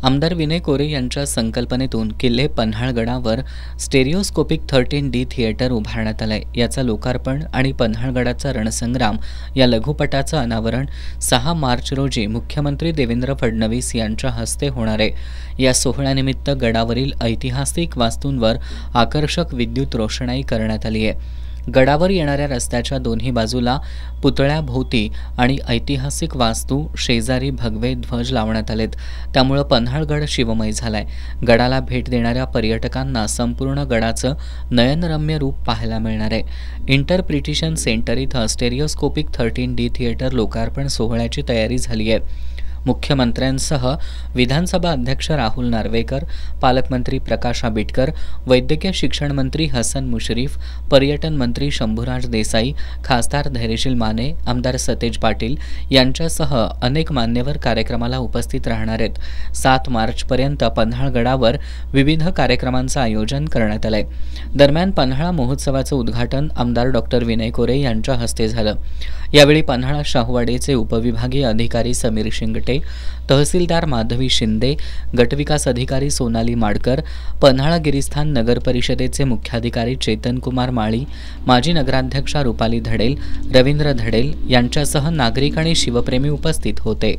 आमदार विनय कोरे यांच्या संकल्पनेतून किल्ले पन्हाळगडावर स्टेरिओस्कोपिक 13D थिएटर उभारण्यात आलंय। याचं लोकार्पण आणि पन्हाळगडाचा रणसंग्राम या लघुपटाचं अनावरण 6 मार्च रोजी मुख्यमंत्री देवेंद्र फडणवीस यांच्या हस्ते होणार आहे। या सोहळ्यानिमित्त गडावरील ऐतिहासिक वास्तूंवर आकर्षक विद्युत रोषणाई करण्यात आली आहे। गडावर येणाऱ्या रस्त्याच्या दोन्ही बाजूला पुतळ्याभोवती आणि ऐतिहासिक वास्तू शेजारी भगवे ध्वज लावण्यात आलेत। त्यामुळे पन्हाळगड शिवमय झालाय। गडाला भेट देणाऱ्या पर्यटकांना संपूर्ण गडाचं नयनरम्य रूप पाहायला मिळणार आहे। इंटरप्रिटेशन सेंटर इथं स्टेरिओस्कोपिक 13D थिएटर लोकार्पण सोहळ्याची तयारी झाली आहे। मुख्यमंत्र्यांसह विधानसभा अध्यक्ष राहुल नार्वेकर, पालकमंत्री प्रकाश आंबेडकर, वैद्यकीय शिक्षण मंत्री हसन मुश्रीफ, पर्यटन मंत्री शंभूराज देसाई, खासदार धैर्यशील माने, आमदार सतेज पाटील यांच्यासह अनेक मान्यवर कार्यक्रमाला उपस्थित राहणार आहेत। 7 मार्चपर्यंत पन्हाळगडावर विविध कार्यक्रमांचं आयोजन करण्यात आलंय। दरम्यान पन्हाळा महोत्सवाचं उद्घाटन आमदार डॉक्टर विनय कोरे यांच्या हस्ते झालं। यावेळी पन्हाळा शाहूवाडीचे उपविभागीय अधिकारी समीर शिंगटे, तहसीलदार माधवी शिंदे, गटविकास अधिकारी सोनाली माडकर, पन्हाळा गिरीस्थान नगर परिषदेचे मुख्याधिकारी चेतन कुमार माळी, माजी नगराध्यक्षा रुपाली धडेल, रवींद्र धडेल यांच्यासह नागरिक आणि शिवप्रेमी उपस्थित होते।